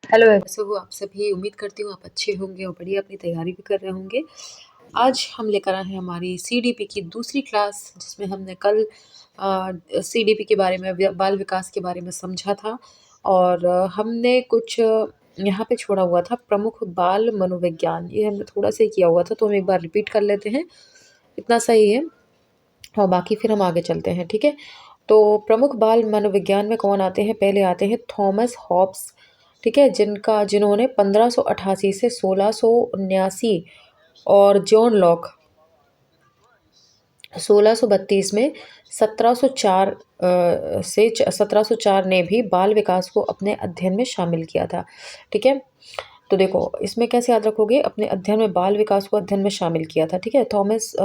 Hello, कैसे हो आप सभी? उम्मीद करती हूँ आप अच्छे होंगे और बढ़िया अपनी तैयारी भी कर रहे होंगे। आज हम लेकर आए हैं हमारी सीडीपी की दूसरी क्लास, जिसमें हमने कल सीडीपी के बारे में, बाल विकास के बारे में समझा था। और हमने कुछ यहाँ पे छोड़ा हुआ था, प्रमुख बाल मनोविज्ञान, ये हमने थोड़ा सा ही किया हुआ था, तो हम एक बार रिपीट कर लेते हैं, इतना सही है। और बाकी फिर हम आगे चलते हैं, ठीक है। तो प्रमुख बाल मनोविज्ञान में कौन आते हैं? पहले आते हैं थॉमस हॉब्स, ठीक है, जिन्होंने 1588 से 1679, और जॉन लॉक 1632 में 1704 से 1704 ने भी बाल विकास को अपने अध्ययन में शामिल किया था, ठीक है। तो देखो इसमें कैसे याद रखोगे, अपने अध्ययन में बाल विकास को अध्ययन में शामिल किया था, ठीक है। थॉमस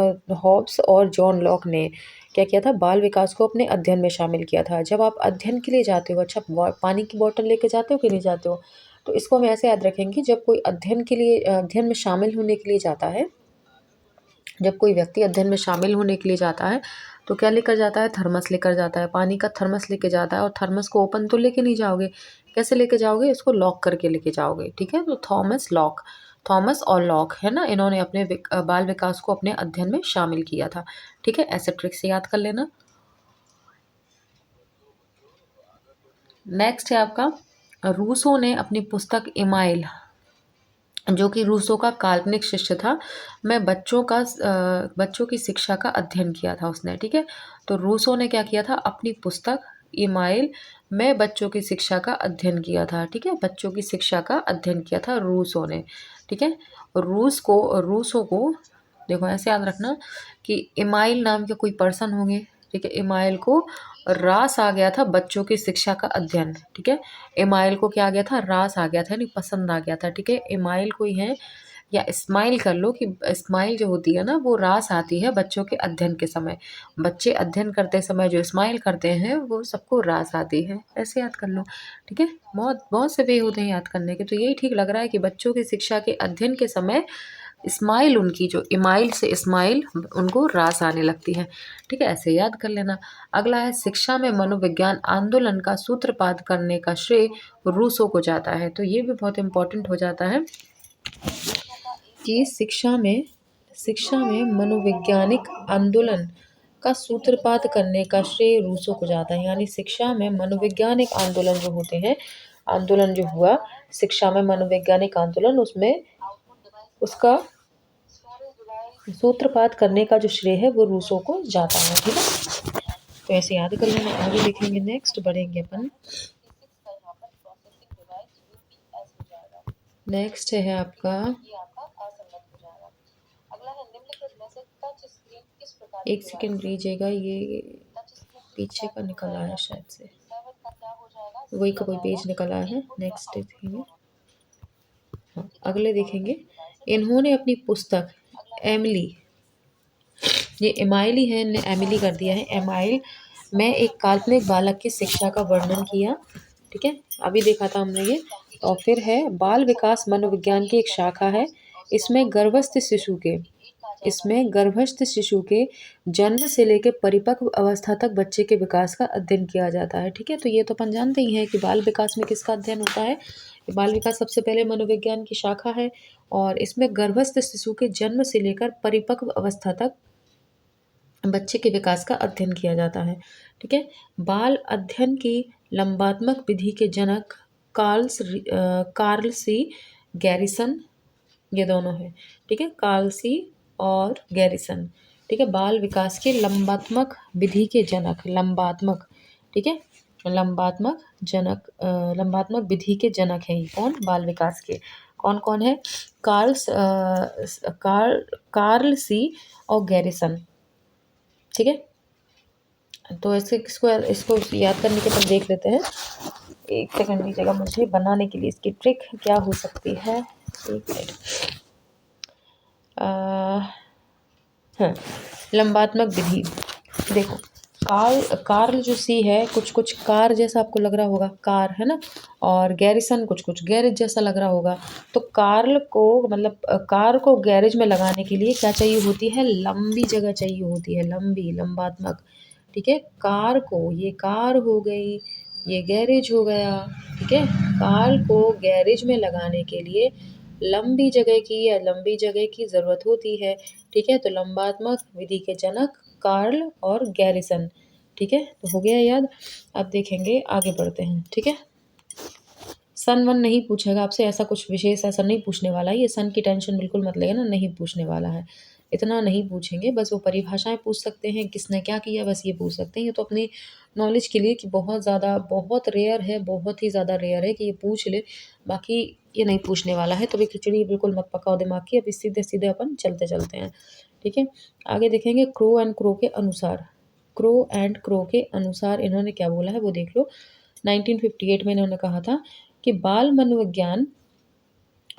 हॉब्स और जॉन लॉक ने क्या किया था? बाल विकास को अपने अध्ययन में शामिल किया था। जब आप अध्ययन के लिए जाते हो, अच्छा पानी की बोतल लेके जाते हो कि नहीं जाते हो? तो इसको हम ऐसे याद रखेंगे, जब कोई अध्ययन के लिए अध्ययन में शामिल होने के लिए जाता है, जब कोई व्यक्ति अध्ययन में शामिल होने के लिए जाता है, तो क्या लेकर जाता है? थर्मस लेकर जाता है, पानी का थर्मस लेके जाता है। और थर्मस को ओपन तो लेके नहीं जाओगे, कैसे लेके जाओगे? इसको लॉक करके लेके जाओगे, ठीक है। तो थॉमस और लॉक है ना, इन्होंने अपने बाल विकास को अपने अध्ययन में शामिल किया था, ठीक है। ऐसे ट्रिक से याद कर लेना। नेक्स्ट है आपका, रूसो ने अपनी पुस्तक इमाइल, जो कि रूसो का काल्पनिक शिष्य था, मैं बच्चों की शिक्षा का अध्ययन किया था उसने, ठीक है। तो रूसो ने क्या किया था? अपनी पुस्तक इमाइल में बच्चों की शिक्षा का अध्ययन किया था, ठीक है। बच्चों की शिक्षा का अध्ययन किया था रूसो ने, ठीक है। रूसो को देखो ऐसे याद रखना कि इमाइल नाम के कोई पर्सन होंगे, ठीक है। इमाइल को रास आ गया था बच्चों की शिक्षा का अध्ययन, ठीक है। इमाइल को क्या आ गया था? रास आ गया था, यानी पसंद आ गया था, ठीक है। इमाइल कोई है, या स्माइल कर लो कि स्माइल जो होती है ना, वो रास आती है बच्चों के अध्ययन के समय। बच्चे अध्ययन करते समय जो स्माइल करते हैं वो सबको रास आती है, ऐसे याद कर लो, ठीक है। बहुत बहुत से वे होते हैं याद करने के, तो यही ठीक लग रहा है कि बच्चों की शिक्षा के अध्ययन के समय स्माइल, उनकी जो इमाइल से स्माइल, उनको रास आने लगती है, ठीक है। ऐसे याद कर लेना। अगला है, शिक्षा में मनोविज्ञान आंदोलन का सूत्रपात करने का श्रेय रूसो को जाता है। तो ये भी बहुत इंपॉर्टेंट हो जाता है कि शिक्षा में मनोवैज्ञानिक आंदोलन का सूत्रपात करने का श्रेय रूसो को जाता है। यानी शिक्षा में मनोवैज्ञानिक आंदोलन जो होते हैं, आंदोलन जो हुआ शिक्षा में मनोवैज्ञानिक आंदोलन, उसमें उसका सूत्रपात करने का जो श्रेय है वो रूसो को जाता है, ठीक है। तो ऐसे याद कर लेना। आगे देखेंगे, नेक्स्ट बढ़ेंगे अपन। नेक्स्ट है आपका, एक सेकेंड लीजिएगा, ये पीछे का निकला है शायद से, वही का कोई पेज निकला है। नेक्स्ट देखेंगे, हाँ अगले देखेंगे। इन्होंने अपनी पुस्तक एमिली, ये एमाइली है, ने एमिली कर दिया है, एमाइल में एक काल्पनिक बालक की शिक्षा का वर्णन किया, ठीक है। अभी देखा था हमने ये। और फिर है, बाल विकास मनोविज्ञान की एक शाखा है। इसमें गर्भस्थ शिशु के इसमें गर्भस्थ शिशु के जन्म से लेकर परिपक्व अवस्था तक बच्चे के विकास का अध्ययन किया जाता है, ठीक है। तो ये तो अपन जानते ही हैं कि बाल विकास में किसका अध्ययन होता है। बाल विकास सबसे पहले मनोविज्ञान की शाखा है, और इसमें गर्भस्थ शिशु के जन्म से लेकर परिपक्व अवस्था तक बच्चे के विकास का अध्ययन किया जाता है, ठीक है। बाल अध्ययन की लंबात्मक विधि के जनक कार्ल सी गैरिसन, ये दोनों हैं, ठीक है, कार्ल सी और गैरिसन, ठीक है। बाल विकास के लंबात्मक विधि के जनक, लंबात्मक, ठीक है, लंबात्मक विधि के जनक हैं ये कौन? बाल विकास के कौन कौन है? कार्ल सी और गैरिसन, ठीक है। तो इसको याद करने के बाद देख लेते हैं। एक सेकंड दीजिएगा मुझे बनाने के लिए, इसकी ट्रिक क्या हो सकती है। एक मिनट। हाँ, लंबात्मक विधि, देखो कार्ल जो सी है, कुछ कुछ कार जैसा आपको लग रहा होगा, कार है ना, और गैरिसन कुछ कुछ गैरेज जैसा लग रहा होगा। तो कार्ल को, मतलब कार को गैरेज में लगाने के लिए क्या चाहिए होती है? लंबी जगह चाहिए होती है, लंबात्मक, ठीक है। कार को, ये कार हो गई, ये गैरेज हो गया। ठीक है, कार को गैरेज में लगाने के लिए लंबी जगह की या लंबी जगह की ज़रूरत होती है। ठीक है, तो लंबात्मक विधि के जनक कार्ल और गैरिसन। ठीक है, तो हो गया याद। अब देखेंगे, आगे बढ़ते हैं। ठीक है, सन वन नहीं पूछेगा आपसे, ऐसा कुछ विशेष ऐसा नहीं पूछने वाला है। ये सन की टेंशन बिल्कुल मत लेना, नहीं पूछने वाला है, इतना नहीं पूछेंगे। बस वो परिभाषाएं पूछ सकते हैं, किसने क्या किया, बस ये पूछ सकते हैं। ये तो अपनी नॉलेज के लिए कि बहुत ज़्यादा, बहुत रेयर है, बहुत ही ज़्यादा रेयर है कि ये पूछ ले। बाकी ये नहीं पूछने वाला है, तो भी खिचड़ी बिल्कुल मत पकाओ दिमाग की। अभी सीधे सीधे अपन चलते चलते हैं। ठीक है, आगे देखेंगे। क्रो एंड क्रो के अनुसार, क्रो एंड क्रो के अनुसार इन्होंने क्या बोला है वो देख लो। 1958 में इन्होंने कहा था कि बाल मनोविज्ञान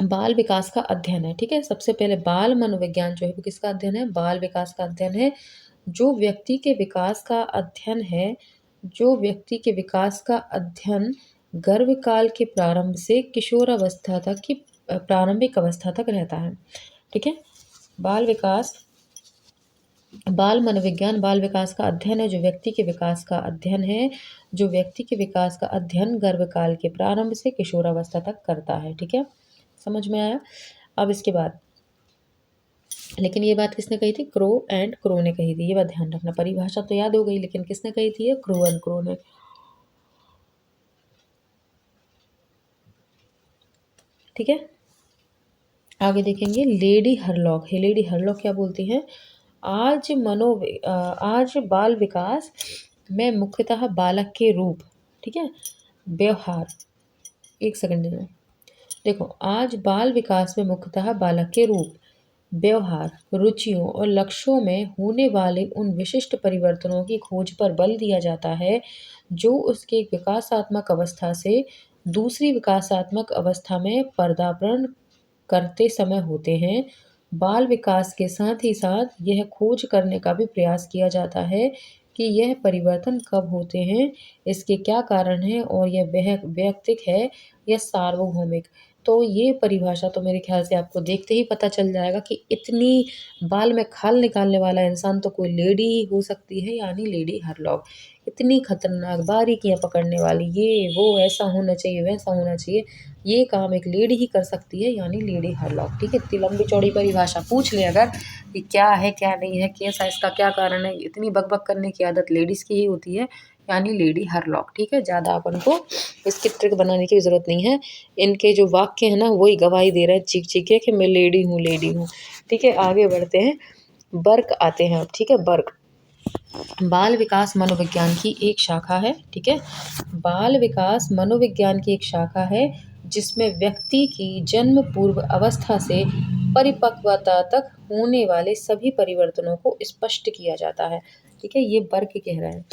बाल विकास का अध्ययन है। ठीक है, सबसे पहले बाल मनोविज्ञान जो है वो किसका अध्ययन है? बाल विकास का अध्ययन है। जो व्यक्ति के विकास का अध्ययन है, जो व्यक्ति के विकास का अध्ययन गर्भकाल के प्रारंभ से किशोरावस्था तक की प्रारंभिक अवस्था तक रहता है। ठीक है, बाल विकास, बाल मनोविज्ञान बाल विकास का अध्ययन है, जो व्यक्ति के विकास का अध्ययन है, जो व्यक्ति के विकास का अध्ययन गर्भकाल के प्रारंभ से किशोरावस्था तक करता है। ठीक है, समझ में आया। अब इसके बाद, लेकिन ये बात किसने कही थी? क्रो एंड क्रो ने कही थी। ये बात ध्यान रखना, परिभाषा तो याद हो गई, लेकिन किसने कही थी? ये क्रो एंड क्रो ने। ठीक है, आगे देखेंगे। लेडी हरलॉक है। लेडी हरलॉक क्या बोलती है? आज बाल विकास में मुख्यतः बालक के रूप, ठीक है, व्यवहार, एक सेकंड में देखो, आज बाल विकास में मुख्यतः बालक के रूप, व्यवहार, रुचियों और लक्ष्यों में होने वाले उन विशिष्ट परिवर्तनों की खोज पर बल दिया जाता है जो उसके एक विकासात्मक अवस्था से दूसरी विकासात्मक अवस्था में पदार्पण करते समय होते हैं। बाल विकास के साथ ही साथ यह खोज करने का भी प्रयास किया जाता है कि यह परिवर्तन कब होते हैं, इसके क्या कारण हैं और यह वैयक्तिक है या सार्वभौमिक। तो ये परिभाषा तो मेरे ख्याल से आपको देखते ही पता चल जाएगा कि इतनी बाल में खाल निकालने वाला इंसान तो कोई लेडी ही हो सकती है, यानी लेडी हरलॉक। इतनी खतरनाक बारीकियां पकड़ने वाली, ये वो ऐसा होना चाहिए, वैसा होना चाहिए, ये काम एक लेडी ही कर सकती है, यानी लेडी हरलॉक। ठीक है, इतनी लंबी चौड़ी परिभाषा पूछ ले अगर कि क्या है क्या नहीं है, कैसा, इसका क्या कारण है, इतनी बकबक करने की आदत लेडीज़ की ही होती है, यानी लेडी हरलॉक। ठीक है, ज़्यादा अपन को इसकी ट्रिक बनाने की ज़रूरत नहीं है। इनके जो वाक्य हैं ना, वही गवाही दे रहे हैं चीख चीख के कि मैं लेडी हूँ, लेडी हूँ। ठीक है, आगे बढ़ते हैं। बर्क आते हैं अब। ठीक है, बर्क बाल विकास मनोविज्ञान की एक शाखा है। ठीक है, बाल विकास मनोविज्ञान की एक शाखा है जिसमें व्यक्ति की जन्म पूर्व अवस्था से परिपक्वता तक होने वाले सभी परिवर्तनों को स्पष्ट किया जाता है। ठीक है, ये वर्ग कह रहे हैं।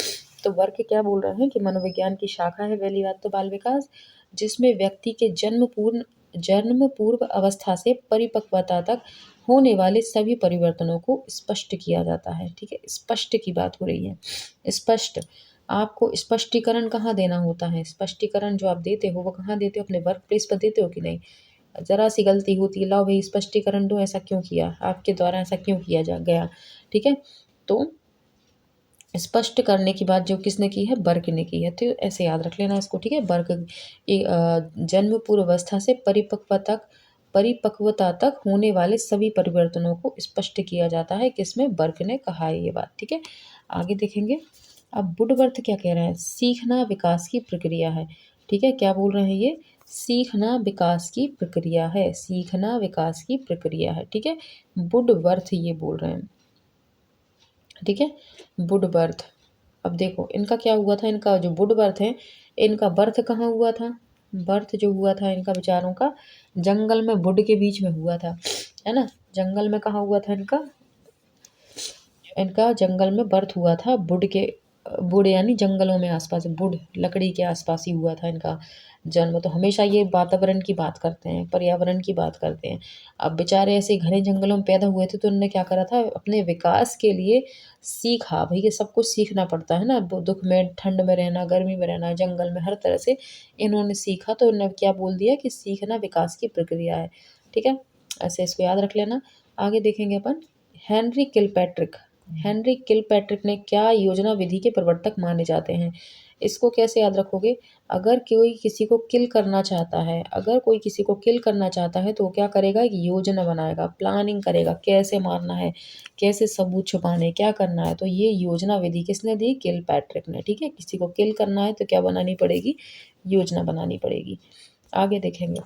तो वर्ग क्या बोल रहे हैं कि मनोविज्ञान की शाखा है, पहली बात तो बाल विकास, जिसमें व्यक्ति के जन्म पूर्व अवस्था से परिपक्वता तक होने वाले सभी परिवर्तनों को स्पष्ट किया जाता है। ठीक है, स्पष्ट की बात हो रही है। स्पष्ट, आपको स्पष्टीकरण कहाँ देना होता है? स्पष्टीकरण जो आप देते हो वो कहाँ देते हो? अपने वर्क प्लेस पर देते हो कि नहीं? ज़रा सी गलती होती है, लाओ भाई स्पष्टीकरण दो, ऐसा क्यों किया, आपके द्वारा ऐसा क्यों किया जा गया। ठीक है, तो स्पष्ट करने की बात जो किसने की है? बर्क ने की है। तो ऐसे याद रख लेना इसको। ठीक है, बर्क जन्म पूर्व अवस्था से परिपक्वता तक होने वाले सभी परिवर्तनों को स्पष्ट किया जाता है, किसमें? बर्क ने कहा है ये बात। ठीक है, आगे देखेंगे। अब वुडवर्थ क्या कह रहे हैं? सीखना विकास की प्रक्रिया है। ठीक है, क्या बोल रहे हैं ये? सीखना विकास की प्रक्रिया है, सीखना विकास की प्रक्रिया है। ठीक है, वुडवर्थ ये बोल रहे हैं। ठीक है, वुडवर्थ। अब देखो इनका क्या हुआ था, इनका जो वुडवर्थ है, इनका बर्थ कहाँ हुआ था? बर्थ जो हुआ था इनका बेचारों का, जंगल में वुड के बीच में हुआ था, है ना। जंगल में कहाँ हुआ था इनका? इनका जंगल में बर्थ हुआ था, वुड के, वुड यानी जंगलों में आसपास, वुड लकड़ी के आसपास ही हुआ था इनका जन्म। तो हमेशा ये वातावरण की बात करते हैं, पर्यावरण की बात करते हैं। अब बेचारे ऐसे घने जंगलों में पैदा हुए थे, तो उन्होंने क्या करा था? अपने विकास के लिए सीखा। भाई ये सब कुछ सीखना पड़ता है ना, दुख में, ठंड में रहना, गर्मी में रहना, जंगल में, हर तरह से इन्होंने सीखा। तो इन्होंने क्या बोल दिया कि सीखना विकास की प्रक्रिया है। ठीक है, ऐसे इसको याद रख लेना। आगे देखेंगे अपन। हेनरी किलपैट्रिक ने क्या योजना विधि के प्रवर्तक माने जाते हैं? इसको कैसे याद रखोगे? अगर कोई किसी को किल करना चाहता है, अगर कोई किसी को किल करना चाहता है तो वो क्या करेगा? एक योजना बनाएगा, प्लानिंग करेगा, कैसे मारना है, कैसे सबूत छुपाने, क्या करना है। तो ये योजना विधि किसने दी? किलपैट्रिक ने, ठीक है। किसी को किल करना है तो क्या बनानी पड़ेगी? योजना बनानी पड़ेगी। आगे देखेंगे।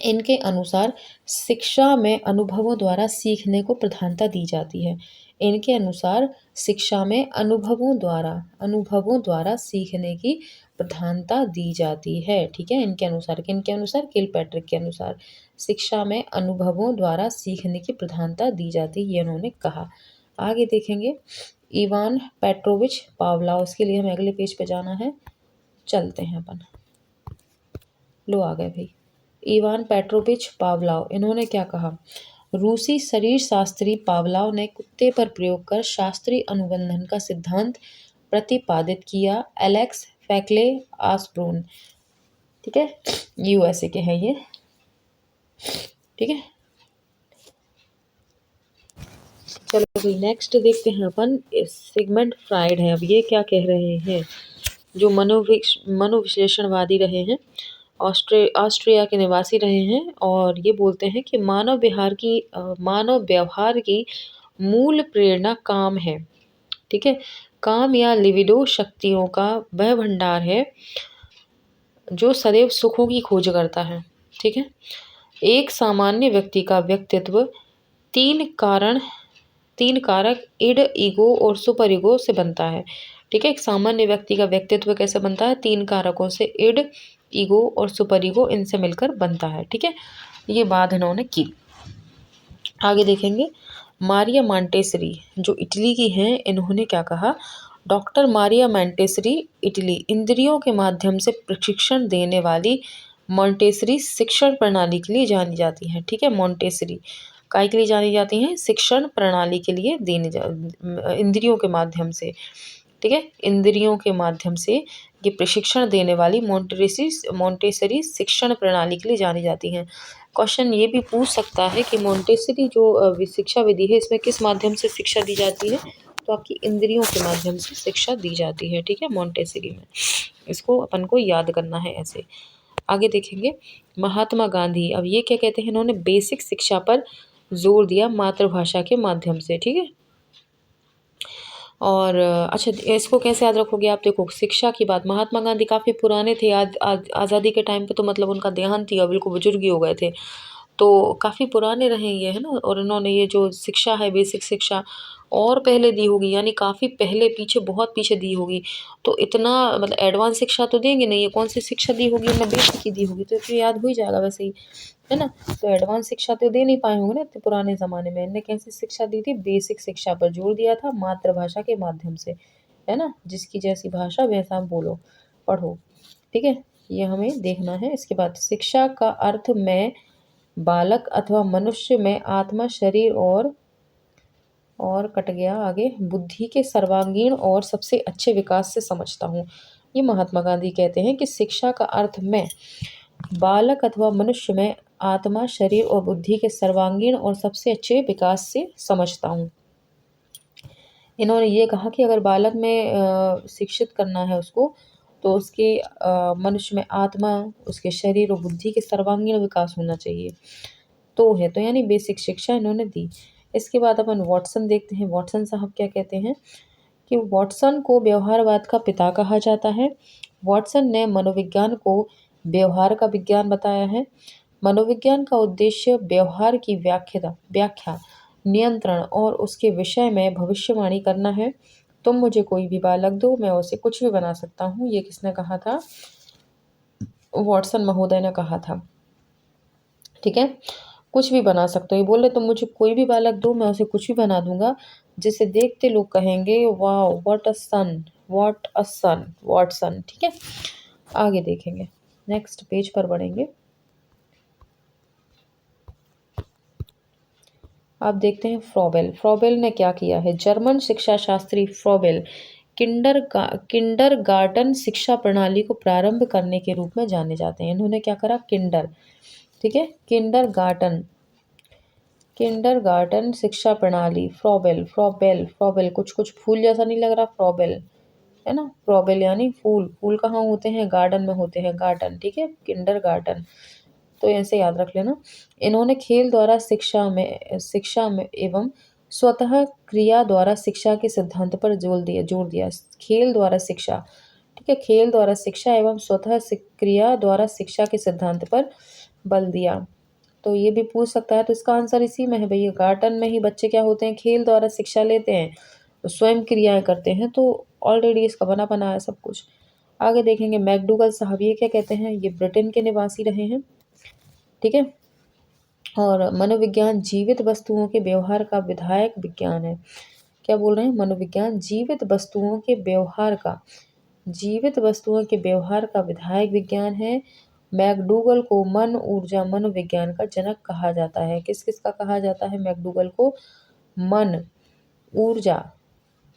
इनके अनुसार शिक्षा में अनुभवों द्वारा सीखने को प्रधानता दी जाती है। इनके अनुसार शिक्षा में अनुभवों द्वारा सीखने की प्रधानता दी जाती है, ठीक है। इनके अनुसार, किनके अनुसार? किलपैट्रिक के अनुसार शिक्षा में अनुभवों द्वारा सीखने की प्रधानता दी जाती है, ये उन्होंने कहा। आगे देखेंगे इवान पेट्रोविच पावलोव। इसके लिए हमें अगले पेज पे जाना है, चलते हैं अपन। लो आ गए भाई। इवान पेट्रोविच पावलोव, इन्होंने क्या कहा? रूसी शरीर शास्त्री पावलोव ने कुत्ते पर प्रयोग कर शास्त्रीय अनुबंधन का सिद्धांत प्रतिपादित किया। एलेक्स फैक्ले आसब्रून, ठीक है, यूएसए के हैं ये, ठीक है। चलो अभी नेक्स्ट देखते हैं अपन। सिगमंड फ्राइड है। अब ये क्या कह रहे हैं? जो मनोविश्लेषणवादी रहे हैं, ऑस्ट्रिया के निवासी रहे हैं, और ये बोलते हैं कि मानव व्यवहार की मूल प्रेरणा काम है, ठीक है। काम या लिबिडो शक्तियों का वह भंडार है जो सदैव सुखों की खोज करता है, ठीक है। एक सामान्य व्यक्ति का व्यक्तित्व तीन कारक इड, ईगो और सुपर ईगो से बनता है, ठीक है। एक सामान्य व्यक्ति का व्यक्तित्व कैसे बनता है? 3 कारकों से, इड, ईगो और सुपर ईगो, इनसे मिलकर बनता है, ठीक है। ये बात इन्होंने की। आगे देखेंगे मारिया मॉन्टेसरी, जो इटली की हैं, इन्होंने क्या कहा? डॉक्टर मारिया मॉन्टेसरी इटली इंद्रियों के माध्यम से प्रशिक्षण देने वाली मॉन्टेसरी शिक्षण प्रणाली के लिए जानी जाती हैं, ठीक है। मॉन्टेसरी काय के लिए जानी जाती हैं? शिक्षण प्रणाली के लिए इंद्रियों के माध्यम से, ठीक है। इंद्रियों के माध्यम से ये प्रशिक्षण देने वाली मॉन्टेसरी शिक्षण प्रणाली के लिए जानी जाती हैं। क्वेश्चन ये भी पूछ सकता है कि मॉन्टेसरी जो शिक्षा विधि है, इसमें किस माध्यम से शिक्षा दी जाती है? तो आपकी इंद्रियों के माध्यम से शिक्षा दी जाती है, ठीक है, मॉन्टेसरी में। इसको अपन को याद करना है ऐसे। आगे देखेंगे महात्मा गांधी। अब ये क्या कहते हैं? इन्होंने बेसिक शिक्षा पर जोर दिया मातृभाषा के माध्यम से, ठीक है। और अच्छा, इसको कैसे याद रखोगे आप? देखो, शिक्षा की बात, महात्मा गांधी काफ़ी पुराने थे। आज़ादी के टाइम पे तो मतलब उनका देहांत ही, बिल्कुल बुजुर्ग ही हो गए थे, तो काफ़ी पुराने रहे ये, है ना। और इन्होंने ये जो शिक्षा है, बेसिक शिक्षा, और पहले दी होगी, यानी काफ़ी पहले, पीछे, बहुत पीछे दी होगी। तो इतना मतलब एडवांस शिक्षा तो देंगे नहीं, ये कौन सी शिक्षा दी होगी? उन्होंने बेसिक ही दी होगी, तो फिर याद हो ही जाएगा वैसे ही, है ना। तो एडवांस शिक्षा तो दे नहीं पाए होंगे ना इतने पुराने ज़माने में। इनने कैसी शिक्षा दी थी? बेसिक शिक्षा पर जोर दिया था, मातृभाषा के माध्यम से, है ना। जिसकी जैसी भाषा वैसा आप बोलो, पढ़ो, ठीक है। ये हमें देखना है। इसके बाद शिक्षा का अर्थ मैं बालक अथवा मनुष्य में आत्मा, शरीर और कट गया आगे, बुद्धि के सर्वांगीण और सबसे अच्छे विकास से समझता हूँ। ये महात्मा गांधी कहते हैं कि शिक्षा का अर्थ मैं बालक अथवा मनुष्य में आत्मा, शरीर और बुद्धि के सर्वांगीण और सबसे अच्छे विकास से समझता हूँ। इन्होंने ये कहा कि अगर बालक में शिक्षित करना है उसको, तो उसके मनुष्य में आत्मा, उसके शरीर और बुद्धि के सर्वांगीण विकास होना चाहिए, तो है। तो यानी बेसिक शिक्षा इन्होंने दी। इसके बाद अपन वॉटसन देखते हैं। वॉटसन साहब क्या कहते हैं कि वॉटसन को व्यवहारवाद का पिता कहा जाता है। वॉटसन ने मनोविज्ञान को व्यवहार का विज्ञान बताया है। मनोविज्ञान का उद्देश्य व्यवहार की व्याख्या, नियंत्रण और उसके विषय में भविष्यवाणी करना है। तुम मुझे कोई भी बालक दो, मैं उसे कुछ भी बना सकता हूँ। ये किसने कहा था? वॉटसन महोदय ने कहा था, ठीक है। कुछ भी बना सकते हो। ये बोल रहे तुम मुझे कोई भी बालक दो, मैं उसे कुछ भी बना दूंगा, जिसे देखते लोग कहेंगे वाह, what a son, what a son, Watson, ठीक है। आगे देखेंगे, नेक्स्ट पेज पर बढ़ेंगे। आप देखते हैं फ्रॉबेल। फ्रॉबेल ने क्या किया है? जर्मन शिक्षा शास्त्री फ्रॉबेल किंडरगार्टन शिक्षा प्रणाली को प्रारंभ करने के रूप में जाने जाते हैं। इन्होंने क्या करा? ठीक है, किंडरगार्टन शिक्षा प्रणाली। फ्रॉबेल, कुछ कुछ फूल जैसा नहीं लग रहा? फ्रॉबेल, है ना। प्रोबेल यानी फूल, फूल कहाँ होते हैं, गार्डन में होते हैं, गार्डन, ठीक है, किंडर गार्डन, तो ऐसे याद रख लेना। इन्होंने खेल द्वारा शिक्षा में एवं स्वतः क्रिया द्वारा शिक्षा के सिद्धांत पर जोर दिया। खेल द्वारा शिक्षा, ठीक है, खेल द्वारा शिक्षा एवं स्वतः क्रिया द्वारा शिक्षा के सिद्धांत पर बल दिया। तो ये भी पूछ सकता है, तो इसका आंसर इसी में है भैया, गार्डन में ही बच्चे क्या होते हैं, खेल द्वारा शिक्षा लेते हैं, तो स्वयं क्रियाएं करते हैं, तो ऑलरेडी इसका बना बना है सब कुछ। आगे देखेंगे मैकडूगल साहब, ये क्या कहते हैं, ये ब्रिटेन के निवासी रहे हैं, ठीक है। और मनोविज्ञान जीवित वस्तुओं के व्यवहार का विधायक विज्ञान है। क्या बोल रहे हैं, मनोविज्ञान जीवित वस्तुओं के व्यवहार का विधायक विज्ञान है। मैकडूगल को मन ऊर्जा मनोविज्ञान का जनक कहा जाता है। किस किस का कहा जाता है मैकडूगल को, मन ऊर्जा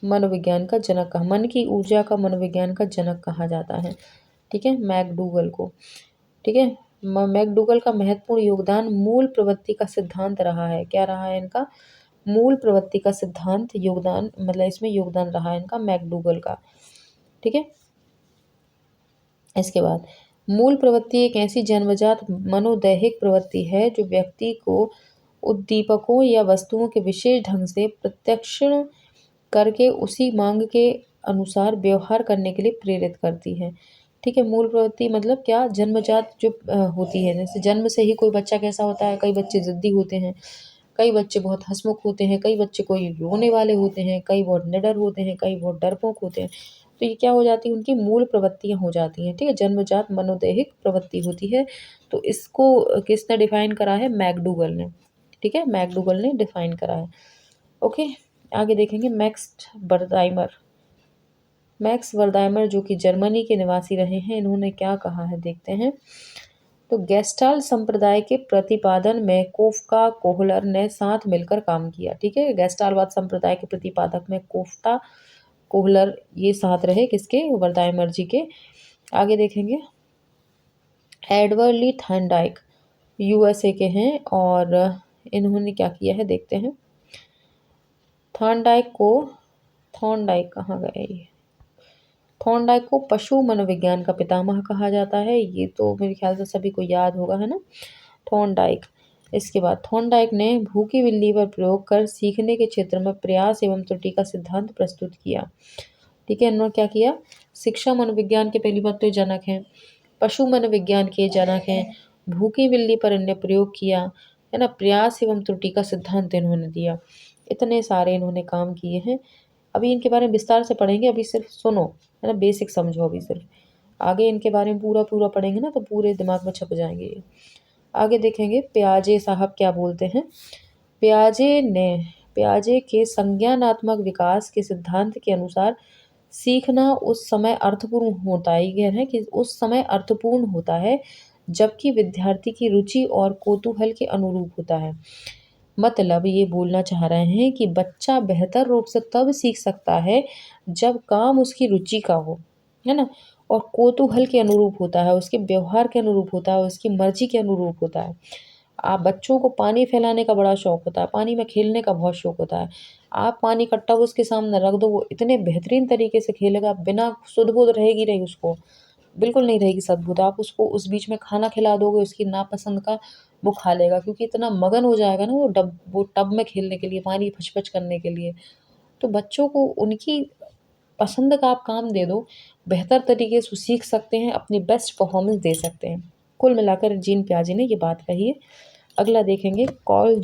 मनोविज्ञान का जनक कहा, मन की ऊर्जा का मनोविज्ञान का जनक कहा जाता है, ठीक है, मैकडूगल को, ठीक है। मैकडूगल का महत्वपूर्ण योगदान मूल प्रवृत्ति का सिद्धांत रहा है। क्या रहा है इनका, मूल प्रवृत्ति का सिद्धांत योगदान, मतलब इसमें योगदान रहा है इनका मैकडूगल का, ठीक है। इसके बाद मूल प्रवृत्ति एक ऐसी जन्मजात मनोदैहिक प्रवृत्ति है जो व्यक्ति को उद्दीपकों या वस्तुओं के विशेष ढंग से प्रत्यक्षण करके उसी मांग के अनुसार व्यवहार करने के लिए प्रेरित करती है, ठीक है। मूल प्रवृत्ति मतलब क्या, जन्मजात जो होती है, जैसे जन्म से ही कोई बच्चा कैसा होता है, कई बच्चे जिद्दी होते हैं, कई बच्चे बहुत हंसमुख होते हैं, कई बच्चे कोई रोने वाले होते हैं, कई बहुत निडर होते हैं, कई बहुत डरपोक होते हैं। तो ये क्या हो जाती है, उनकी मूल प्रवृत्तियाँ हो जाती हैं, ठीक है, जन्मजात मनोदैहिक प्रवृत्ति होती है। तो इसको किसने डिफाइन करा है, मैकडूगल ने, ठीक है, मैकडूगल ने डिफाइन करा है। ओके, आगे देखेंगे मैक्स वर्दाइमर जो कि जर्मनी के निवासी रहे हैं, इन्होंने क्या कहा है देखते हैं। तो गेस्टाल्ट संप्रदाय के प्रतिपादन में कोफ्का कोहलर ने साथ मिलकर काम किया, ठीक है, गेस्टालवाद संप्रदाय के प्रतिपादक में कोफ्ता कोहलर ये साथ रहे, किसके, वर्दाइमर जी के। आगे देखेंगे एडवर्ड ली थॉर्नडाइक यूएसए के हैं, और इन्होंने क्या किया है देखते हैं। थॉर्नडाइक कहाँ गए ये, थॉर्नडाइक को पशु मनोविज्ञान का पितामह कहा जाता है, ये तो मेरे ख्याल से सभी को याद होगा, है ना, थॉर्नडाइक। इसके बाद थॉर्नडाइक ने भूखी बिल्ली पर प्रयोग कर सीखने के क्षेत्र में प्रयास एवं त्रुटि का सिद्धांत प्रस्तुत किया, ठीक है। इन्होंने क्या किया, शिक्षा मनोविज्ञान के पहली बात तो जनक हैं, पशु मनोविज्ञान के जनक हैं, भूखी बिल्ली पर इन्होंने प्रयोग किया, है ना, प्रयास एवं त्रुटि का सिद्धांत इन्होंने दिया, इतने सारे इन्होंने काम किए हैं। अभी इनके बारे में विस्तार से पढ़ेंगे, अभी सिर्फ सुनो, है ना, बेसिक समझो अभी सिर्फ, आगे इनके बारे में पूरा पूरा पढ़ेंगे ना तो पूरे दिमाग में छप जाएंगे ये। आगे देखेंगे पियाजे साहब क्या बोलते हैं। पियाजे के संज्ञानात्मक विकास के सिद्धांत के अनुसार सीखना उस समय अर्थपूर्ण होता है, ये है कि उस समय अर्थपूर्ण होता है जबकि विद्यार्थी की रुचि और कौतूहल के अनुरूप होता है। मतलब ये बोलना चाह रहे हैं कि बच्चा बेहतर रूप से तब सीख सकता है जब काम उसकी रुचि का हो, है ना, और कौतूहल के अनुरूप होता है, उसके व्यवहार के अनुरूप होता है, उसकी मर्जी के अनुरूप होता है। आप बच्चों को पानी फैलाने का बड़ा शौक होता है, पानी में खेलने का बहुत शौक होता है, आप पानी का टब उसके सामने रख दो, वो इतने बेहतरीन तरीके से खेलेगा, बिना सुध-बुध रहेगी नहीं उसको, बिल्कुल नहीं रहेगी सद्बुद। आप उसको उस बीच में खाना खिला दोगे उसकी नापसंद का, वो खा लेगा, क्योंकि इतना मगन हो जाएगा ना वो टब में खेलने के लिए, पानी फच-फच करने के लिए। तो बच्चों को उनकी पसंद का आप काम दे दो, बेहतर तरीके से वो सीख सकते हैं, अपनी बेस्ट परफॉर्मेंस दे सकते हैं। कुल मिलाकर जीन पियाजे ने ये बात कही है। अगला देखेंगे कार्ल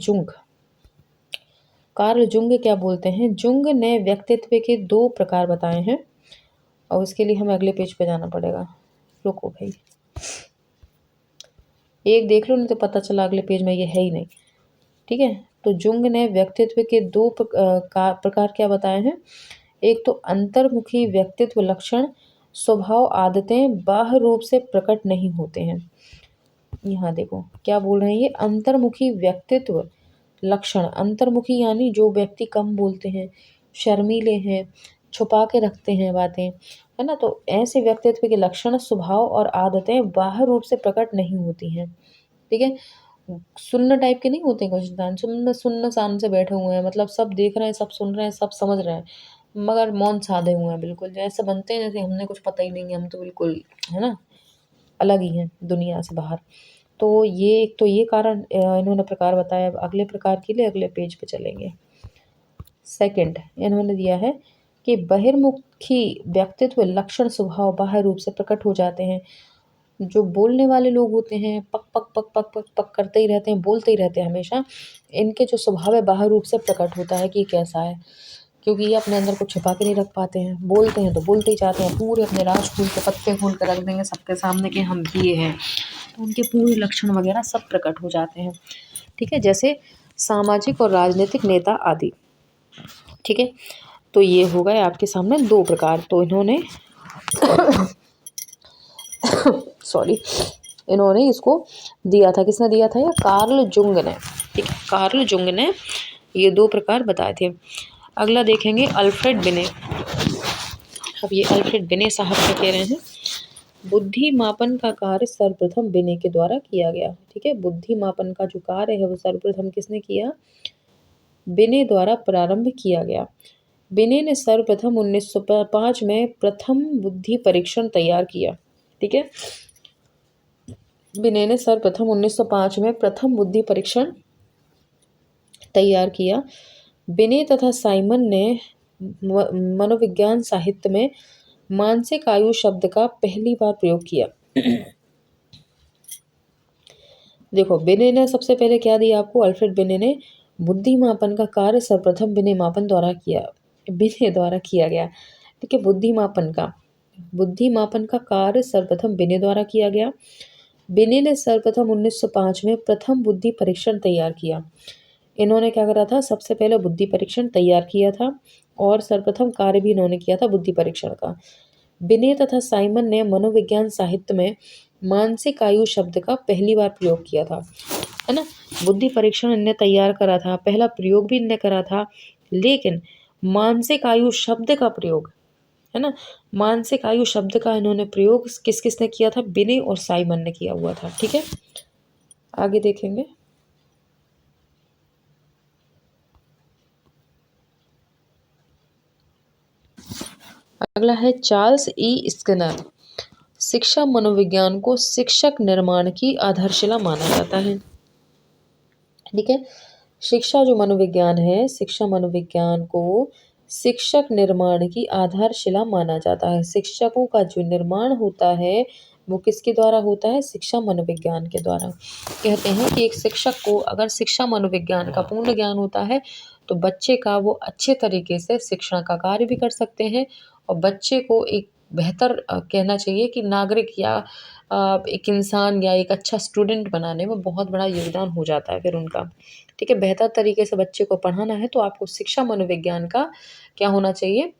जुंग क्या बोलते हैं। जुंग ने व्यक्तित्व के 2 प्रकार बताए हैं, और उसके लिए हमें अगले पेज पे जाना पड़ेगा। रुको भाई, एक देख लो नहीं तो पता चला अगले पेज में ये है ही नहीं, ठीक है। तो जुंग ने व्यक्तित्व के 2 प्रकार क्या बताए हैं। एक तो अंतर्मुखी व्यक्तित्व लक्षण, स्वभाव आदतें बाह्य रूप से प्रकट नहीं होते हैं। यहाँ देखो क्या बोल रहे हैं ये, अंतर्मुखी व्यक्तित्व लक्षण, अंतर्मुखी यानी जो व्यक्ति कम बोलते हैं, शर्मीले हैं, छुपा के रखते हैं बातें, है ना, तो ऐसे व्यक्तित्व के लक्षण, स्वभाव और आदतें बाह्य रूप से प्रकट नहीं होती हैं, ठीक है। सुन्न टाइप के नहीं होते कुछ इंसान, सुन्न सुन्न सान से बैठे हुए हैं, मतलब सब देख रहे हैं, सब सुन रहे हैं, सब समझ रहे हैं, मगर मौन साधे हुए हैं बिल्कुल, जैसे बनते हैं जैसे हमने कुछ पता ही नहीं है, हम तो बिल्कुल है ना अलग ही हैं दुनिया से बाहर। तो ये एक तो ये कारण इन्होंने प्रकार बताया। अब अगले प्रकार के लिए अगले पेज पे चलेंगे। सेकंड इन्होंने दिया है कि बहिर्मुखी व्यक्तित्व लक्षण स्वभाव बाह्य रूप से प्रकट हो जाते हैं। जो बोलने वाले लोग होते हैं पक पक पक पक पक पक करते ही रहते हैं, बोलते ही रहते हैं हमेशा, इनके जो स्वभाव है बाह्य रूप से प्रकट होता है कि कैसा है, क्योंकि ये अपने अंदर कुछ छुपा के नहीं रख पाते हैं। बोलते हैं तो बोलते ही जाते हैं, पूरे अपने राज खोल के पत्ते खोल कर रख देंगे सबके सामने कि हम ये हैं। तो उनके पूरे लक्षण वगैरह सब प्रकट हो जाते हैं। ठीक है, जैसे सामाजिक और राजनीतिक नेता आदि। ठीक है, तो ये हो गए आपके सामने दो प्रकार। तो इन्होंने सॉरी इन्होंने इसको दिया था, किसने दिया था? ये कार्ल जुंग ने। ठीक है, कार्ल जुंग ने ये दो प्रकार बताए थे। अगला देखेंगे अल्फ्रेड बिने। अब ये अल्फ्रेड बिने साहब क्या कह रहे हैं? बुद्धि मापन का कार्य सर्वप्रथम बिने के द्वारा किया गया। ठीक है, बुद्धि मापन का जो कार्य है वो सर्वप्रथम किसने किया? बिने द्वारा प्रारंभ किया गया। बिने ने सर्वप्रथम 1905 में प्रथम बुद्धि परीक्षण तैयार किया। ठीक है, बिने ने सर्वप्रथम 1905 में प्रथम बुद्धि परीक्षण तैयार किया। बिने तथा साइमन ने मनोविज्ञान साहित्य में मानसिक आयु शब्द का पहली बार प्रयोग किया। देखो, बिने ने सबसे पहले क्या दिया आपको? अल्फ्रेड बिने ने बुद्धि मापन का कार्य सर्वप्रथम बिने मापन द्वारा किया, बिने द्वारा किया गया। ठीक है, बुद्धि मापन का कार्य सर्वप्रथम बिने द्वारा किया गया। बिने ने सर्वप्रथम 1905 में प्रथम बुद्धि परीक्षण तैयार किया। इन्होंने क्या करा था? सबसे पहले बुद्धि परीक्षण तैयार किया था और सर्वप्रथम कार्य भी इन्होंने किया था बुद्धि परीक्षण का। बिने तथा साइमन ने मनोविज्ञान साहित्य में मानसिक आयु शब्द का पहली बार प्रयोग किया था, है ना। बुद्धि परीक्षण इनने तैयार करा था, पहला प्रयोग भी इनने करा था, लेकिन मानसिक आयु शब्द का प्रयोग, है ना, मानसिक आयु शब्द का इन्होंने प्रयोग किस किसने किया था? बिने और साइमन ने किया हुआ था। ठीक है, आगे देखेंगे। अगला है चार्ल्स ई स्किनर। शिक्षा मनोविज्ञान को शिक्षक निर्माण की आधारशिला माना जाता है। ठीक है, शिक्षा जो मनोविज्ञान है, शिक्षा मनोविज्ञान को शिक्षक निर्माण की आधारशिला माना जाता है। शिक्षकों का जो निर्माण होता है वो किसके द्वारा होता है? शिक्षा मनोविज्ञान के द्वारा। कहते हैं कि एक शिक्षक को अगर शिक्षा मनोविज्ञान का पूर्ण ज्ञान होता है तो बच्चे का वो अच्छे तरीके से शिक्षण का कार्य भी कर सकते हैं और बच्चे को एक बेहतर कहना चाहिए कि नागरिक या एक इंसान या एक अच्छा स्टूडेंट बनाने में बहुत बड़ा योगदान हो जाता है फिर उनका। ठीक है, बेहतर तरीके से बच्चे को पढ़ाना है तो आपको शिक्षा मनोविज्ञान का क्या होना चाहिए?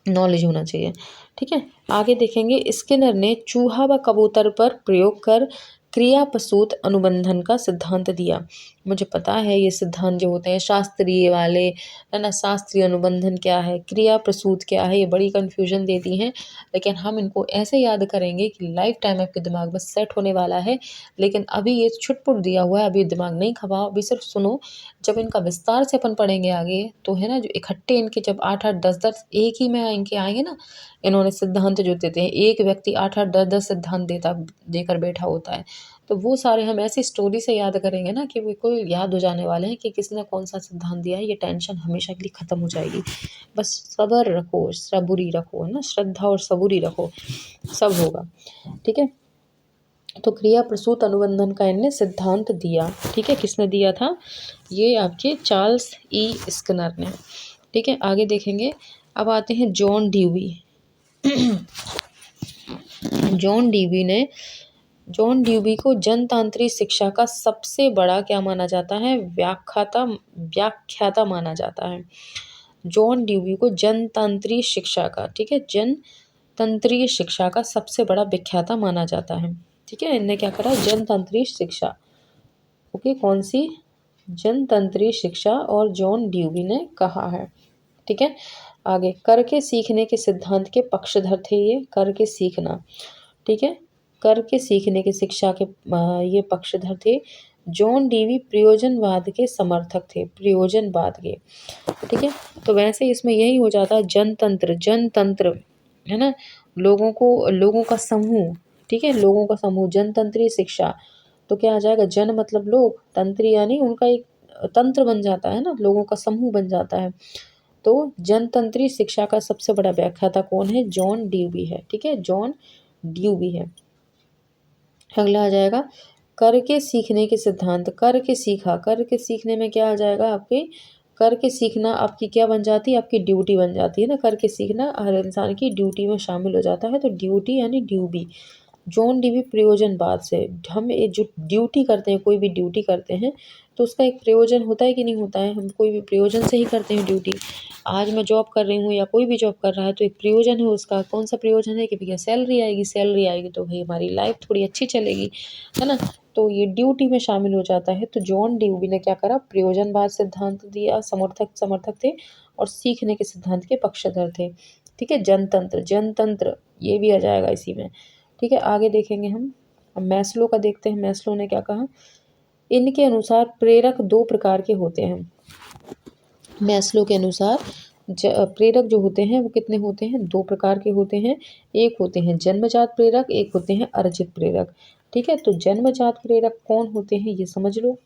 नॉलेज होना चाहिए। ठीक है, आगे देखेंगे। स्किनर ने चूहा व कबूतर पर प्रयोग कर क्रिया प्रसूत अनुबंधन का सिद्धांत दिया। मुझे पता है ये सिद्धांत जो होते हैं शास्त्रीय वाले, है ना, शास्त्रीय अनुबंधन क्या है, क्रिया प्रसूत क्या है, ये बड़ी कन्फ्यूजन देती हैं, लेकिन हम इनको ऐसे याद करेंगे कि लाइफ टाइम आपके दिमाग में सेट होने वाला है। लेकिन अभी ये छुटपुट दिया हुआ है, अभी दिमाग नहीं खपाओ, अभी सिर्फ सुनो। जब इनका विस्तार से अपन पढ़ेंगे आगे तो है ना, जो इकट्ठे इनके जब 8-8 10-10 एक ही में इनके आएंगे ना, इन्होंने सिद्धांत जो देते हैं, एक व्यक्ति 8-8 10-10 सिद्धांत देकर बैठा होता है, तो वो सारे हम ऐसी स्टोरी से याद करेंगे ना कि बिल्कुल याद हो जाने वाले हैं कि किसने कौन सा सिद्धांत दिया है। ये टेंशन हमेशा के लिए ख़त्म हो जाएगी। बस सब्र रखो, सबूरी रखो, है ना, श्रद्धा और सबूरी रखो, सब होगा। ठीक है, तो क्रिया प्रसूत अनुबंधन का इनने सिद्धांत दिया। ठीक है, किसने दिया था? ये आपके चार्ल्स ई स्किनर ने। ठीक है, आगे देखेंगे। अब आते हैं जॉन ड्यूवी। जॉन ड्यूवी को जनतांत्रिक शिक्षा का सबसे बड़ा क्या माना जाता है? व्याख्याता माना जाता है। जॉन ड्यूवी को जनतांत्रिक शिक्षा का, ठीक है, जनतंत्रीय शिक्षा का सबसे बड़ा व्याख्याता माना जाता है। ठीक है, इनने क्या करा? जनतंत्रीय शिक्षा, ओके, कौन सी? जनतंत्रीय शिक्षा, और जॉन ड्यूवी ने कहा है। ठीक है, आगे करके सीखने के सिद्धांत के पक्षधर थे ये, करके सीखना। ठीक है, करके सीखने की शिक्षा के ये पक्षधर थे जॉन डीवी प्रयोजनवाद के समर्थक थे, प्रयोजनवाद के, ठीक है। तो वैसे इसमें यही हो जाता है जनतंत्र, जनतंत्र है ना, लोगों का समूह, ठीक है, लोगों का समूह, जनतंत्रीय शिक्षा। तो क्या आ जाएगा, जन मतलब लोग, तंत्र यानी उनका एक तंत्र बन जाता है ना, लोगों का समूह बन जाता है। तो जनतंत्रीय शिक्षा का सबसे बड़ा व्याख्याता कौन है, जॉन ड्यूवी है, ठीक है, जॉन ड्यूवी है। अगला आ जाएगा करके सीखने के सिद्धांत, करके सीखा, करके सीखने में क्या आ जाएगा आपके, करके सीखना आपकी क्या बन जाती है, आपकी ड्यूटी बन जाती है ना, करके सीखना हर इंसान की ड्यूटी में शामिल हो जाता है। तो ड्यूटी यानी ड्यूबी, जॉन डीवी प्रयोजनवाद से, हम ये जो ड्यूटी करते हैं, कोई भी ड्यूटी करते हैं तो उसका एक प्रयोजन होता है कि नहीं होता है, हम कोई भी प्रयोजन से ही करते हैं ड्यूटी। आज मैं जॉब कर रही हूँ या कोई भी जॉब कर रहा है तो एक प्रयोजन है उसका, कौन सा प्रयोजन है कि भैया सैलरी आएगी, सैलरी आएगी तो भाई हमारी लाइफ थोड़ी अच्छी चलेगी, है ना। तो ये ड्यूटी में शामिल हो जाता है। तो जॉन ड्यूवी ने क्या करा, प्रयोजनवाद सिद्धांत दिया, समर्थक समर्थक थे और सीखने के सिद्धांत के पक्षधर थे, ठीक है। जनतंत्र, जनतंत्र ये भी आ जाएगा इसी में, ठीक है। आगे देखेंगे हम, अब मैस्लो का देखते हैं, मैस्लो ने क्या कहा, इनके अनुसार प्रेरक दो प्रकार के होते हैं। मैस्लो के अनुसार प्रेरक जो होते हैं वो कितने होते हैं, दो प्रकार के होते हैं। एक होते हैं जन्मजात प्रेरक, एक होते हैं अर्जित प्रेरक, ठीक है। तो जन्मजात प्रेरक कौन होते हैं ये समझ लो।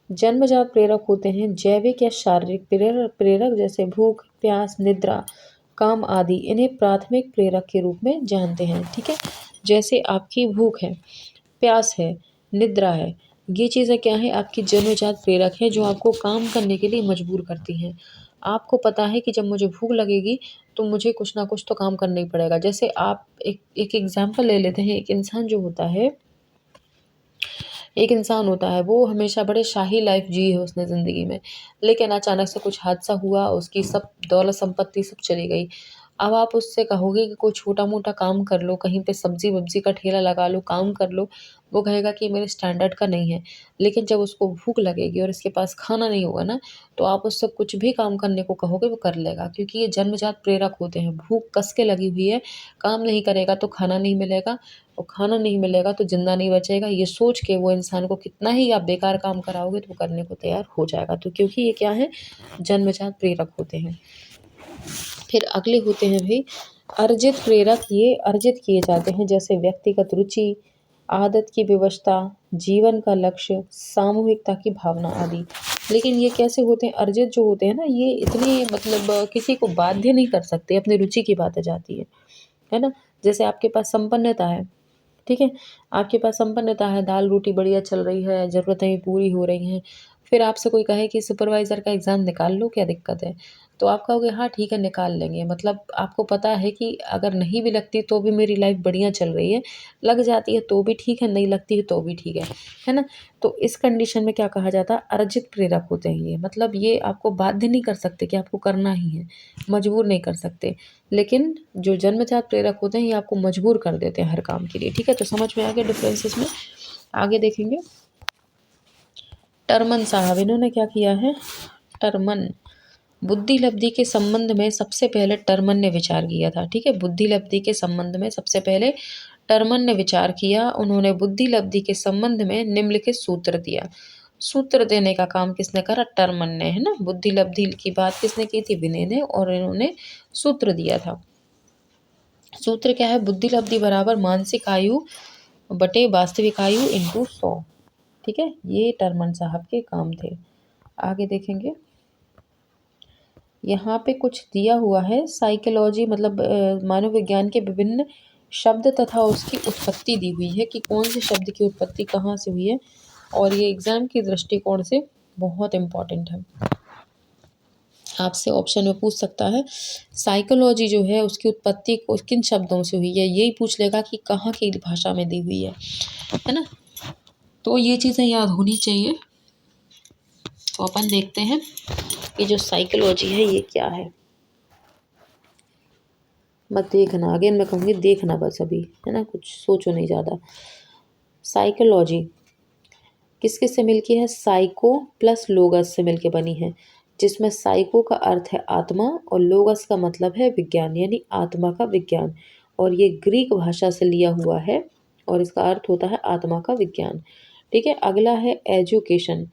जन्मजात प्रेरक होते हैं जैविक या शारीरिक प्रेरक, प्रेरक जैसे भूख, प्यास, निद्रा, काम आदि, इन्हें प्राथमिक प्रेरक के रूप में जानते हैं, ठीक है। जैसे आपकी भूख है, प्यास है, निद्रा है, ये चीज़ें क्या है, आपकी जन्मजात प्रेरक है जो आपको काम करने के लिए मजबूर करती हैं। आपको पता है कि जब मुझे भूख लगेगी तो मुझे कुछ ना कुछ तो काम करना ही पड़ेगा। जैसे आप एक एग्जाम्पल ले लेते हैं, एक इंसान होता है वो हमेशा बड़े शाही लाइफ जी है उसने ज़िंदगी में, लेकिन अचानक से कुछ हादसा हुआ, उसकी सब दौलत संपत्ति सब चली गई। अब आप उससे कहोगे कि कोई छोटा मोटा काम कर लो, कहीं पे सब्जी वब्जी का ठेला लगा लो, काम कर लो, वो कहेगा कि मेरे स्टैंडर्ड का नहीं है। लेकिन जब उसको भूख लगेगी और इसके पास खाना नहीं होगा ना, तो आप उससे कुछ भी काम करने को कहोगे वो कर लेगा, क्योंकि ये जन्मजात प्रेरक होते हैं। भूख कस के लगी हुई है, काम नहीं करेगा तो खाना नहीं मिलेगा, और खाना नहीं मिलेगा तो ज़िंदा नहीं बचेगा, ये सोच के वो इंसान को कितना ही आप बेकार काम कराओगे तो वो करने को तैयार हो जाएगा। तो क्योंकि ये क्या है, जन्मजात प्रेरक होते हैं। फिर अगले होते हैं भाई अर्जित प्रेरक, ये अर्जित किए जाते हैं जैसे व्यक्तिगत रुचि, आदत की व्यवस्था, जीवन का लक्ष्य, सामूहिकता की भावना आदि। लेकिन ये कैसे होते हैं, अर्जित जो होते हैं ना, ये इतने मतलब किसी को बाध्य नहीं कर सकते, अपनी रुचि की बात आ जाती है ना। जैसे आपके पास संपन्नता है, ठीक है, आपके पास संपन्नता है, दाल रोटी बढ़िया चल रही है, ज़रूरतें भी पूरी हो रही हैं। फिर आपसे कोई कहे कि सुपरवाइज़र का एग्ज़ाम निकाल लो, क्या दिक्कत है? तो आप कहोगे हाँ ठीक है निकाल लेंगे। मतलब आपको पता है कि अगर नहीं भी लगती तो भी मेरी लाइफ़ बढ़िया चल रही है, लग जाती है तो भी ठीक है, नहीं लगती है तो भी ठीक है ना? तो इस कंडीशन में क्या कहा जाता है, अर्जित प्रेरक होते हैं ये। मतलब ये आपको बाध्य नहीं कर सकते कि आपको करना ही है, मजबूर नहीं कर सकते। लेकिन जो जन्मजात प्रेरक होते हैं ये आपको मजबूर कर देते हैं हर काम के लिए, ठीक है। तो समझ में आ गया डिफरेंस इसमें। आगे देखेंगे टर्मन साहब, इन्होंने क्या किया है, टर्मन बुद्धि लब्धि के संबंध में सबसे पहले टर्मन ने विचार किया था, ठीक है। बुद्धि लब्धि के संबंध में सबसे पहले टर्मन ने विचार किया। उन्होंने बुद्धि लब्धि के संबंध में निम्नलिखित सूत्र दिया। सूत्र देने का काम किसने करा, टर्मन ने, है ना। बुद्धि लब्धि की बात किसने की थी, विनय ने, और इन्होंने सूत्र दिया था। सूत्र क्या है, बुद्धि लब्धि बराबर मानसिक आयु बटे वास्तविक आयु इंटू 100, ठीक है। ये टर्मन साहब के काम थे। आगे देखेंगे, यहाँ पे कुछ दिया हुआ है साइकोलॉजी, मतलब मानव विज्ञान के विभिन्न शब्द तथा उसकी उत्पत्ति दी हुई है कि कौन से शब्द की उत्पत्ति कहाँ से हुई है, और ये एग्जाम के दृष्टिकोण से बहुत इम्पॉर्टेंट है। आपसे ऑप्शन में पूछ सकता है साइकोलॉजी जो है उसकी उत्पत्ति किन शब्दों से हुई है, यही पूछ लेगा कि कहाँ की भाषा में दी हुई है ना। तो ये चीज़ें याद होनी चाहिए। तो अपन देखते हैं कि जो साइकोलॉजी है ये क्या है। मत देखना, आगे मैं कहूँगी देखना बस अभी, है ना, कुछ सोचो नहीं ज़्यादा। साइकोलॉजी किस किस से मिलकी है, साइको प्लस लोगस से मिलके बनी है, जिसमें साइको का अर्थ है आत्मा और लोगस का मतलब है विज्ञान, यानी आत्मा का विज्ञान। और ये ग्रीक भाषा से लिया हुआ है और इसका अर्थ होता है आत्मा का विज्ञान, ठीक है। अगला है एजुकेशन,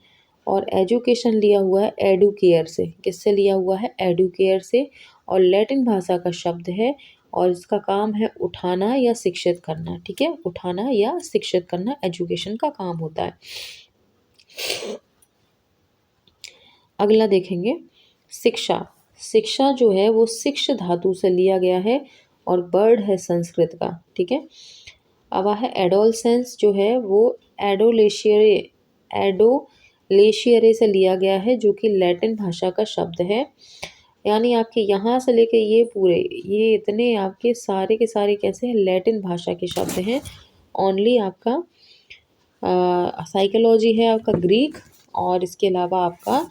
और एजुकेशन लिया हुआ है एडुकेयर से। किससे लिया हुआ है? एडुकेयर से, और लैटिन भाषा का शब्द है, और इसका काम है उठाना या शिक्षित करना। ठीक है, उठाना या शिक्षित करना एजुकेशन का काम होता है। अगला देखेंगे शिक्षा। शिक्षा जो है वो शिक्ष धातु से लिया गया है, और वर्ड है संस्कृत का। ठीक है। अब है एडोलसेंस, जो है वो एडोलेशियरे एडोलेशियरे से लिया गया है, जो कि लैटिन भाषा का शब्द है। यानी आपके यहाँ से लेके ये इतने आपके सारे के सारे कैसे हैं? लैटिन भाषा के शब्द हैं। ओनली आपका साइकोलॉजी है आपका ग्रीक, और इसके अलावा आपका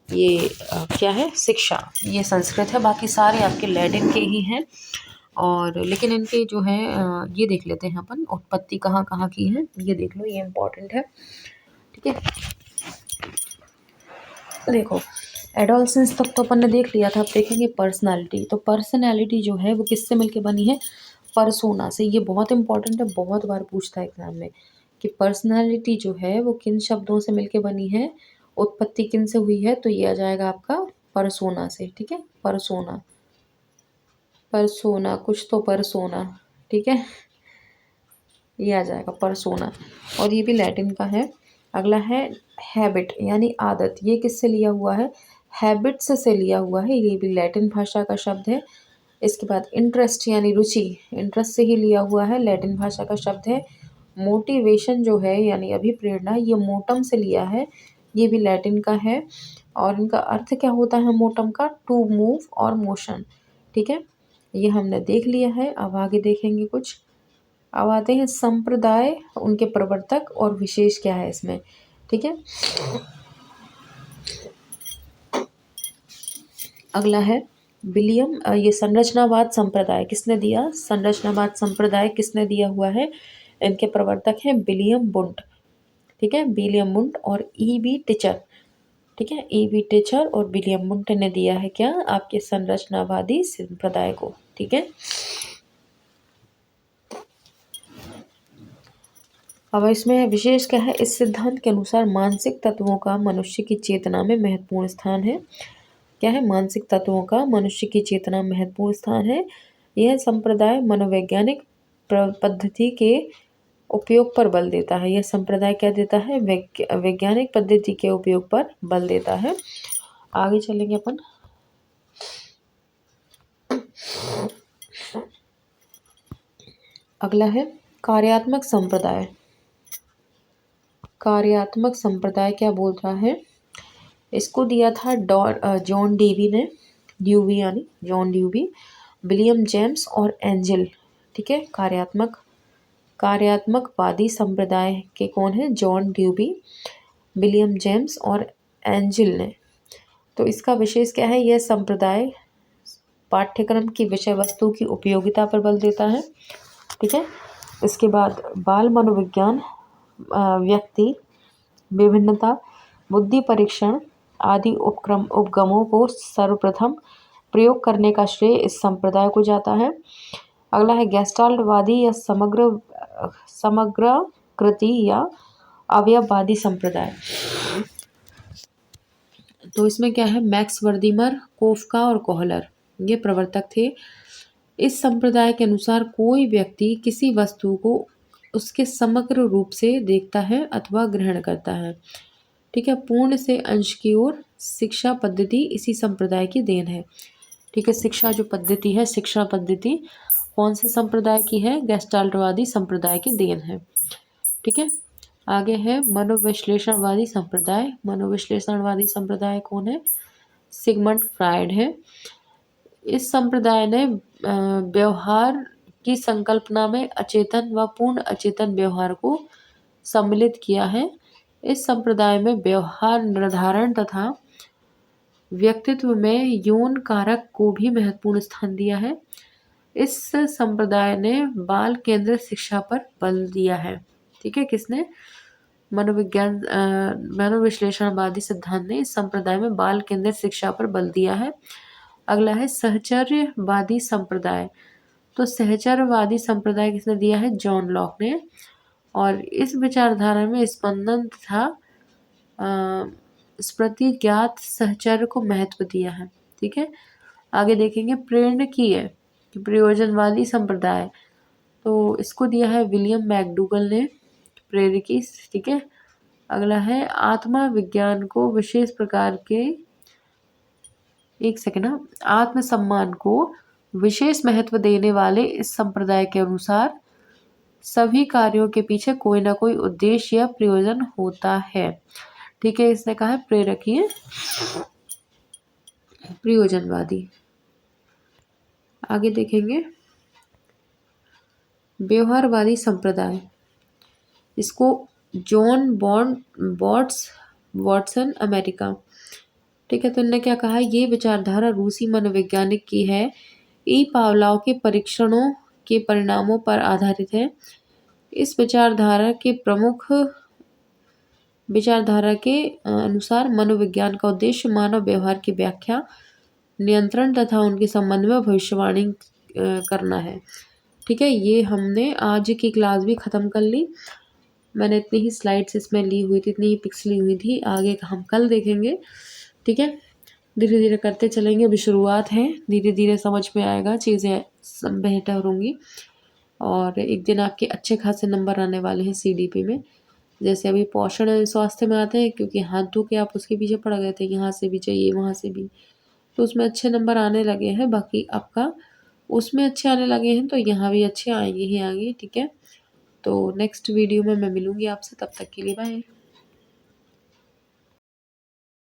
ये क्या है? शिक्षा, ये संस्कृत है। बाकी सारे आपके लैटिन के ही हैं। और लेकिन इनके जो है ये देख लेते हैं अपन, उत्पत्ति कहाँ कहाँ की है ये देख लो, ये इम्पोर्टेंट है। ठीक है, देखो एडोलसेंस तक तो अपन ने देख लिया था। अब देखेंगे पर्सनालिटी। तो पर्सनालिटी जो है वो किससे मिलके बनी है? परसोना से। ये बहुत इंपॉर्टेंट है, बहुत बार पूछता है एग्जाम में कि पर्सनालिटी जो है वो किन शब्दों से मिलके बनी है, उत्पत्ति किन से हुई है। तो ये आ जाएगा आपका परसोना से। ठीक है, परसोना, परसोना कुछ तो परसोना। ठीक है, ये आ जाएगा परसोना, और ये भी लैटिन का है। अगला है हैबिट यानी आदत। ये किससे लिया हुआ है? हैबिट्स से लिया हुआ है, ये भी लैटिन भाषा का शब्द है। इसके बाद इंटरेस्ट यानी रुचि, इंटरेस्ट से ही लिया हुआ है, लैटिन भाषा का शब्द है। मोटिवेशन जो है यानी अभिप्रेरणा, ये मोटम से लिया है, ये भी लैटिन का है। और इनका अर्थ क्या होता है मोटम का? टू मूव और मोशन। ठीक है, ये हमने देख लिया है। अब आगे देखेंगे कुछ। अब आते हैं संप्रदाय, उनके प्रवर्तक और विशेष क्या है इसमें। ठीक है, अगला है विलियम, ये संरचनावाद संप्रदाय किसने दिया? संरचनावाद संप्रदाय किसने दिया हुआ है? इनके प्रवर्तक हैं विलियम बुंट। ठीक है, विलियम बुंट और ई.बी. टीचर। ठीक है, ई.बी. टीचर और विलियम बुंट ने दिया है क्या? आपके संरचनावादी संप्रदाय को। ठीक है, अब इसमें विशेष क्या है? इस सिद्धांत के अनुसार मानसिक तत्वों का मनुष्य की चेतना में महत्वपूर्ण स्थान है। क्या है? मानसिक तत्वों का मनुष्य की चेतना में महत्वपूर्ण स्थान है। यह संप्रदाय मनोवैज्ञानिक पद्धति के उपयोग पर बल देता है। यह संप्रदाय क्या देता है? वैज्ञानिक पद्धति के उपयोग पर बल देता है। आगे चलेंगे अपन। अगला है कार्यात्मक संप्रदाय। कार्यात्मक संप्रदाय क्या बोल रहा है? इसको दिया था जॉन डेवी ने, ड्यूवी यानी जॉन ड्यूवी, विलियम जेम्स और एंजल। ठीक है, कार्यात्मकवादी संप्रदाय के कौन है? जॉन ड्यूवी, विलियम जेम्स और एंजल ने। तो इसका विशेष क्या है? यह संप्रदाय पाठ्यक्रम की विषय वस्तु की उपयोगिता पर बल देता है। ठीक है, इसके बाद बाल मनोविज्ञान, व्यक्ति विभिन्नता, बुद्धि परीक्षण आदि उपगमों को सर्वप्रथम प्रयोग करने का श्रेय इस संप्रदाय को जाता है। अगला है गेस्टाल्टवादी या समग्र कृति या अवयववादी संप्रदाय। तो इसमें क्या है? मैक्स वर्दीमर, कोफका और कोहलर ये प्रवर्तक थे। इस संप्रदाय के अनुसार कोई व्यक्ति किसी वस्तु को उसके समग्र रूप से देखता है अथवा ग्रहण करता है। ठीक है, पूर्ण से अंश की ओर शिक्षा पद्धति इसी संप्रदाय की देन है। ठीक है, शिक्षा जो पद्धति है, शिक्षा पद्धति कौन से संप्रदाय की है? गेस्टाल्टवादी संप्रदाय की देन है। ठीक है, आगे है मनोविश्लेषणवादी संप्रदाय। मनोविश्लेषणवादी संप्रदाय कौन है? सिगमंड फ्रायड है। इस संप्रदाय ने व्यवहार की संकल्पना में अचेतन व पूर्ण अचेतन व्यवहार को सम्मिलित किया है। इस संप्रदाय में व्यवहार निर्धारण तथा व्यक्तित्व में यौन कारक को भी महत्वपूर्ण स्थान दिया है। इस संप्रदाय ने बाल केंद्रित शिक्षा पर बल दिया है। ठीक है, किसने? मनोविश्लेषणवादी सिद्धांत ने इस संप्रदाय में बाल केंद्रित शिक्षा पर बल दिया है। अगला है सहचर्यवादी संप्रदाय। तो सहचर्यवादी संप्रदाय किसने दिया है? जॉन लॉक ने। और इस विचारधारा में स्पंदन तथा स्मृति ज्ञात सहचर्य को महत्व दिया है। ठीक है, आगे देखेंगे प्रेरणकीय प्रयोजनवादी संप्रदाय, तो इसको दिया है विलियम मैकडूगल ने, प्रेरकी। ठीक है, अगला है आत्मा विज्ञान को विशेष प्रकार के, एक सेकंड, आत्मसम्मान को विशेष महत्व देने वाले इस संप्रदाय के अनुसार सभी कार्यों के पीछे कोई ना कोई उद्देश्य या प्रयोजन होता है। ठीक है, इसने कहा है प्रेरकीय प्रयोजनवादी। आगे देखेंगे व्यवहारवादी संप्रदाय, इसको जॉन वॉटसन अमेरिका। ठीक है, तो इन्होंने क्या कहा, ये विचारधारा रूसी मनोवैज्ञानिक की है, ई पावलोव के परीक्षणों के परिणामों पर आधारित है। इस विचारधारा के अनुसार मनोविज्ञान का उद्देश्य मानव व्यवहार की व्याख्या, नियंत्रण तथा उनके संबंध में भविष्यवाणी करना है। ठीक है, ये हमने आज की क्लास भी ख़त्म कर ली। मैंने इतनी ही स्लाइड्स इसमें ली हुई थी, इतनी ही पिक्स ली हुई थी, आगे का हम कल देखेंगे। ठीक है, धीरे धीरे करते चलेंगे, अभी शुरुआत है, धीरे धीरे समझ में आएगा, चीज़ें सब बेहतर होंगी और एक दिन आपके अच्छे खासे नंबर आने वाले हैं सीडीपी में। जैसे अभी पोषण स्वास्थ्य में आते हैं, क्योंकि हाथ धो के आप उसके पीछे पड़ गए थे, यहाँ से भी चाहिए वहाँ से भी, तो उसमें अच्छे नंबर आने लगे हैं। बाकी आपका उसमें अच्छे आने लगे हैं तो यहाँ भी अच्छे आएंगे ही आएंगे। ठीक है, तो नेक्स्ट वीडियो में मैं मिलूँगी आपसे, तब तक के लिए बाय।